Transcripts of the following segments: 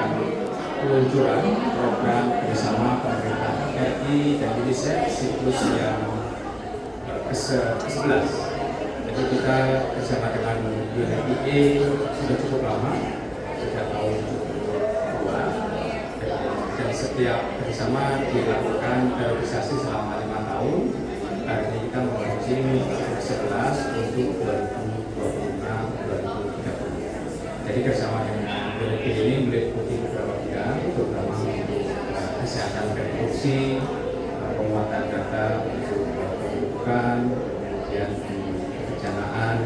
melaksanakan peluncuran program bersama pemerintah RI dan UNICEF Siklus yang ke-11. Jadi kita bersama dengan UNFPA sudah cukup lama, sejak tahun 2002, dan setiap bersama dilakukan periodisasi selama 5 tahun. Hari ini kita melaunching 11 untuk 2026-2030. Jadi bersama dengan UNFPA ini meliputi beberapa bidang, terutama untuk kesehatan reproduksi, penguatan data untuk pendidikan, kemudian perencanaan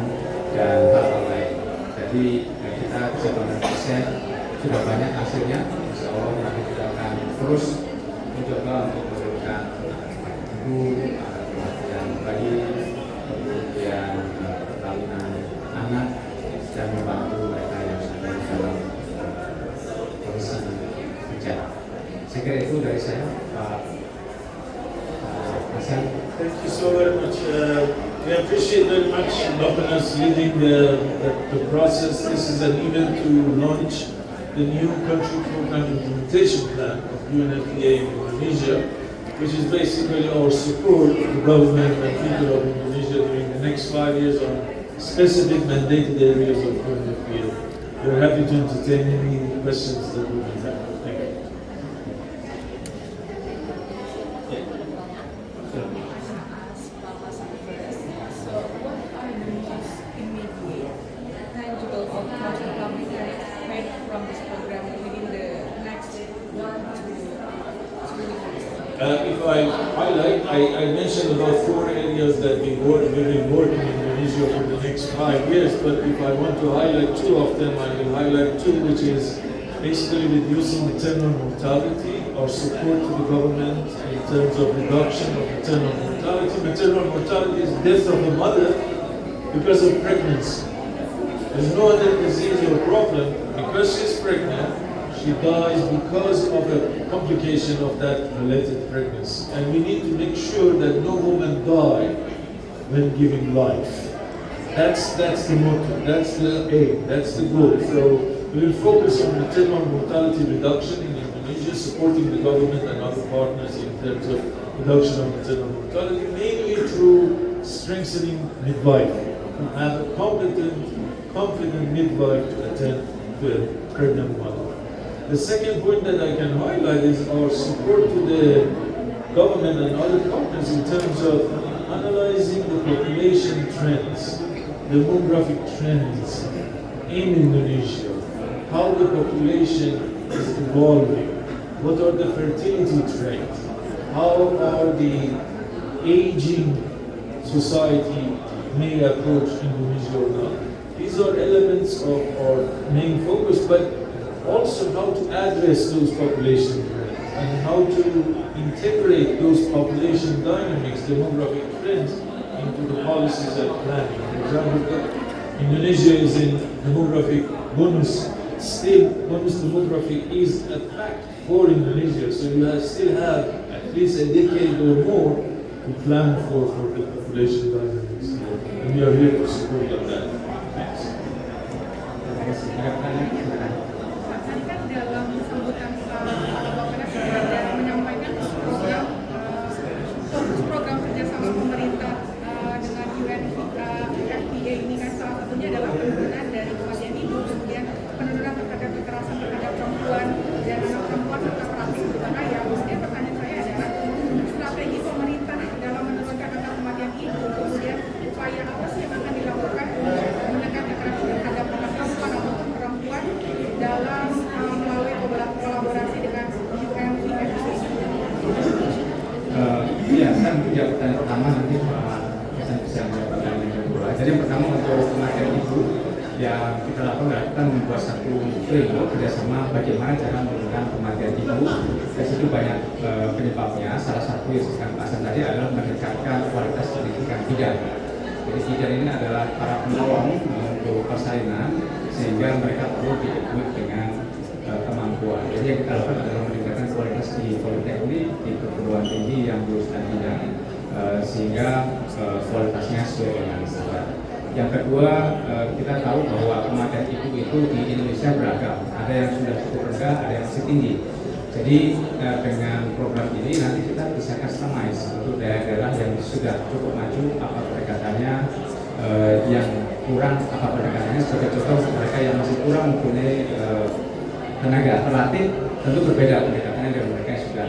dan hal-hal lain. Jadi kita bisa menghasilkan sudah banyak hasilnya. Insya Allah nanti kita akan terus mencoba untuk menurunkan ibu, kematian bayi, kemudian perkawinan anak, dan membantu mereka yang sedang dalam kondisi bencana. Saya kira itu dari saya, Pak Hasan. Thank you so very much. We appreciate very much Bapanas leading the process. This is an event to launch the new country program implementation plan of UNFPA in Indonesia, which is basically our support to the government and people of Indonesia during the next 5 years on specific mandated areas of UNFPA. We are happy to entertain any questions that we may have. Thank you. If I highlight, I mentioned about 4 areas that we've been working in Indonesia for the next 5 years, but if I want to highlight 2 of them, I will highlight 2, which is basically reducing maternal mortality, or support to the government in terms of reduction of maternal mortality. Maternal mortality is death of the mother because of pregnancy. There's no other disease or problem. Because she's pregnant, she dies because of a complication of that related pregnancy. And we need to make sure that no woman dies when giving life. That's the motto, that's the aim, that's the goal. So we will focus on maternal mortality reduction in Indonesia, supporting the government and other partners in terms of reduction of maternal mortality, mainly through strengthening midwife, to have a confident midwife to attend to a pregnant mother. The second point that I can highlight is our support to the government and other partners in terms of analyzing the population trends, demographic trends in Indonesia, how the population is evolving, what are the fertility trends, how are the aging society may approach Indonesia or not. These are elements of our main focus, but also how to address those population trends and how to integrate those population dynamics, demographic trends into the policies and planning. For example, Indonesia is in demographic bonus. Still, bonus demography is a fact for Indonesia, so you still have at least a decade or more to plan for the population dynamics. And we are here to support that. Thanks. Dalam sambutan Bapak sudah menyampaikan fokus program kerjasama pemerintah dengan UNFPA ini kan salah satunya adalah penurunan dari kematian ibu, kemudian penurunan terhadap kekerasan terhadap perempuan dan anak perempuan serta praktik berbahaya. Kemudian pertanyaan saya adalah strategi pemerintah dalam menurunkan angka kematian ibu, kemudian upaya apa sih yang akan dilakukan untuk menekan kekerasan terhadap anak perempuan ataupun perempuan dalam melalui kolaborasi dengan UNFPA. Ya, saya mungkin jawab pertanyaan pertama, nanti Pak Hasan bisa menjawab pertanyaan yang kedua. Jadi yang pertama untuk kematian ibu, yang kita lakukan adalah kita membuat satu framework kerjasama bagaimana cara menurunkan kematian ibu. Dari situ banyak penyebabnya. Salah satu yang disebutkan Pak Hasan tadi adalah meningkatkan kualitas pendidikan bidan. Jadi bidan ini adalah para penolong untuk persalinan, sehingga mereka perlu di-equip dengan kemampuan. Jadi yang kita lakukan adalah meningkatkan kualitas di politeknik, di perguruan tinggi yang lulusan bidang, sehingga kualitasnya sesuai dengan standar. Yang kedua, kita tahu bahwa kematian ibu itu di Indonesia beragam. Ada yang sudah cukup rendah, ada yang masih tinggi. Jadi dengan program ini nanti kita bisa customize untuk daerah-daerah yang sudah cukup maju apa pendekatannya, yang kurang apa pendekatannya. Sebagai contoh untuk mereka yang masih kurang mempunyai tenaga terlatih, tentu berbeda pendekatannya dengan mereka yang sudah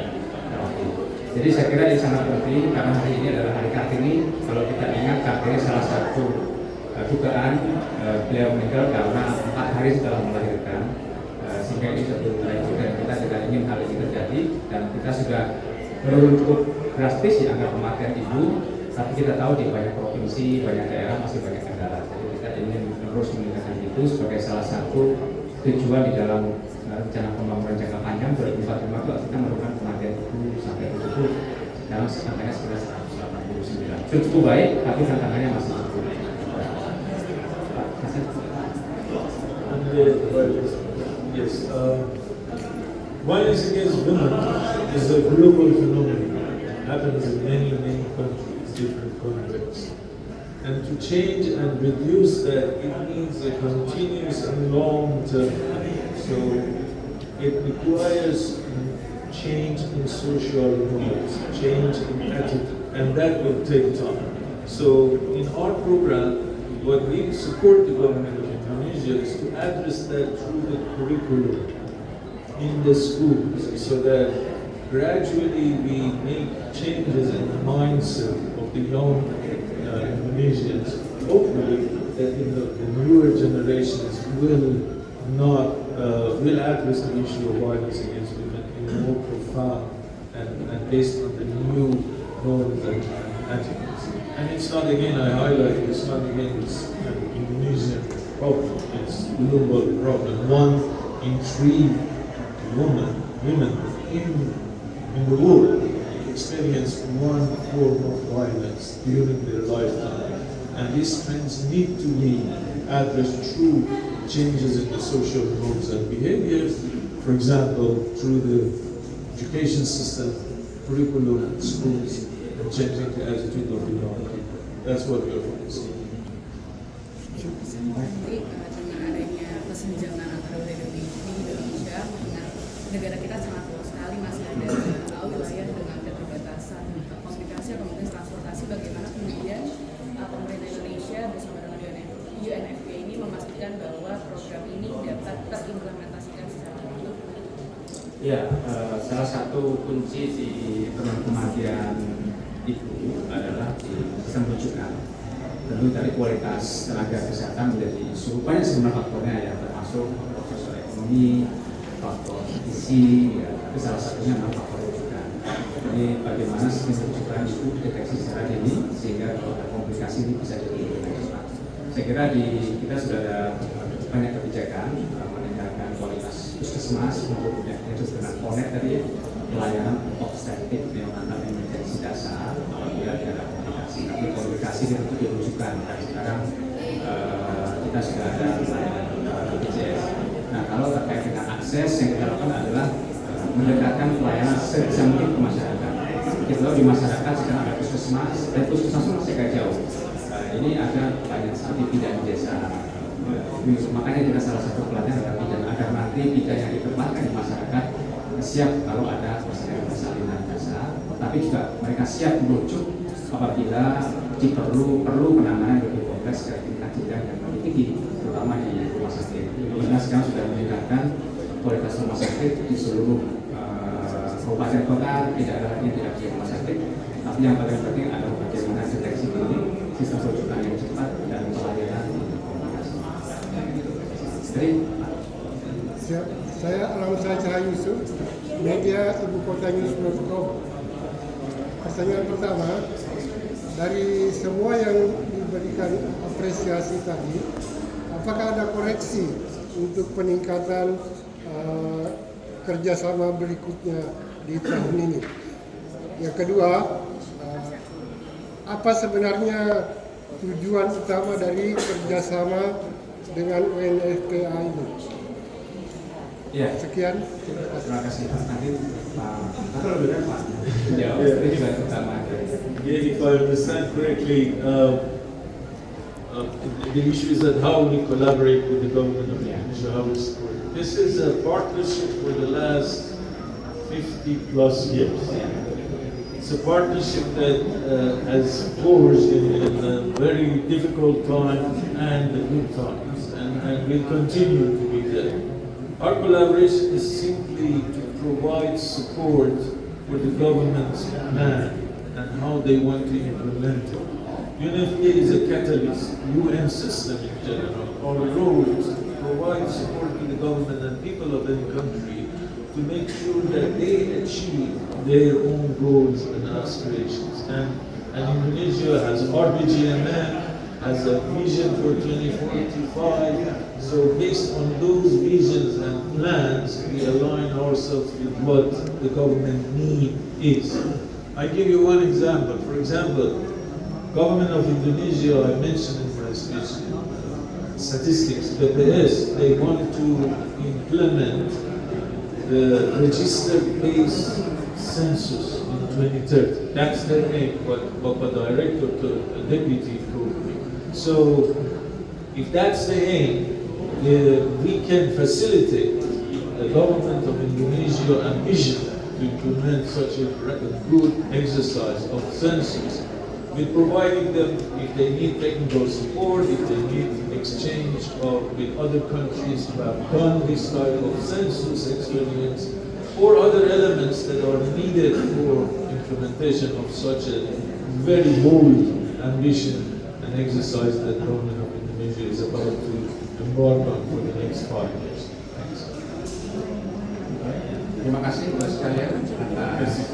terlatih. Jadi saya kira ini sangat penting karena hari ini adalah hari Kartini. Kalau kita ingat Kartini salah satu dugaan beliau meninggal karena 4 hari setelah melahirkan, sehingga ini satu resiko dan kita tidak ingin hal ini terjadi, dan kita sudah menurun cukup drastis di angka kematian ibu, tapi kita tahu di banyak provinsi, banyak daerah masih banyak kendala. Jadi kita ingin terus meningkatkan itu sebagai salah satu tujuan di dalam rencana pembangunan jangka panjang 2045 kita menurunkan kematian ibu sampai 70, sekarang angkanya sekitar 189. Sudah cukup baik, tapi tantangannya masih cukup. Yes, violence against women is a global phenomenon. It happens in many countries, different contexts. And to change and reduce that, it needs a continuous and long term. So it requires change in social norms, change in attitude, and that will take time. So in our program, what we support the government of Indonesia is to address that through the curriculum in the schools, so that gradually we make changes in the mindset of the young Indonesians. Hopefully, that the newer generations will not will address the issue of violence against women in a more profound and based on the new norms and attitudes. And it's not, again, I highlight, it's not, again, it's an Indonesian problem, it's a global problem. 1 in 3 women in the world experience one form of violence during their lifetime. And these trends need to be addressed through changes in the social norms and behaviors, for example, through the education system, curriculum, schools, and changing the attitude of the young people. That's what we are focusing on. Dengan adanya kesenjangan antara wilayah di Indonesia, mengingat negara kita sangat luas sekali, masih ada wilayah dengan keterbatasan komunikasi atau mungkin transportasi. Bagaimana kemudian pemerintah Indonesia bersama dengan UNFPA ini memastikan bahwa program ini dapat terimplementasikan secara utuh? Ya, salah satu kunci di kematian ibu adalah di sistem rujukan. Tentu dari kualitas tenaga kesehatan menjadi isu. Banyak sebenarnya faktornya ya, termasuk faktor sosial ekonomi, faktor gizi, ya, tapi salah satunya adalah faktor rujukan. Jadi bagaimana sistem rujukan itu dideteksi secara dini sehingga kalau ada komplikasi ini bisa ditangani dengan cepat. Saya kira kita sudah ada banyak kebijakan meningkatkan kualitas puskesmas untuk itu dengan konek tadi pelayanan obstetrik neonatal emergensi dasar apabila ada komplikasi. Tapi komplikasi itu dirujukan. Dan sekarang kita sudah ada pelayanan BPJS. Nah, kalau terkait dengan akses yang kita lakukan adalah mendekatkan pelayanan sebisa mungkin ke masyarakat. Kita tahu di masyarakat sekarang ada puskesmas, dan puskesmas masih agak jauh. Ini ada banyak sekali bidan di desa. Makanya kita salah satu pelatihan adalah bidan, agar nanti bidan yang ditempatkan di masyarakat siap kalau ada persalinan dasar, tapi juga mereka siap merujuk apabila perlu penanganan lebih kompleks dari tingkat jenjang yang lebih tinggi, terutama di rumah sakit. Kita sekarang sudah meningkatkan kualitas rumah sakit di seluruh kabupaten kota, tidak ada lagi tidak di rumah sakit, tapi yang paling penting adalah bagaimana deteksi dini, sistem rujukan yang cepat dan pelayanan komunikasi. Jadi, nama saya Cahaya Yusuf, media Ibu Kota News.com. Pertanyaan pertama, dari semua yang diberikan apresiasi tadi, apakah ada koreksi untuk peningkatan kerjasama berikutnya di tahun ini? Yang kedua, apa sebenarnya tujuan utama dari kerjasama dengan UNFPA ini? ya, Sekian. terima kasih Pak. Nanti Pak lebih Pak jawab. Ini juga utama. Yeah, if I understand correctly, the issue is that how we collaborate with the government of Indonesia, how we support it. This is a partnership for the last 50 plus years. It's a partnership that has flourished in very difficult times and good times, and will continue to be there. Our collaboration is simply to provide support for the government's plan and how they want to implement it. UNFPA is a catalyst, UN system in general. Our role is to provide support to the government and people of any country to make sure that they achieve their own goals and aspirations. And Indonesia has RBGMN, has a vision for 2045. So based on those visions and plans, we align ourselves with what the government need is. I give you one example. For example, government of Indonesia, I mentioned in my speech, statistics, BPS, they want to implement the register-based census in 2030. That's their aim, what the director to a deputy told me. So if that's the aim, we can facilitate the government of Indonesia ambition to implement such a good exercise of census, with providing them, if they need technical support, if they need exchange with other countries who have done this type of census experience, or other elements that are needed for implementation of such a very bold ambition and exercise that the government of Indonesia is about to embark on for the next 5 years. Thanks. Terima kasih buat sekalian atas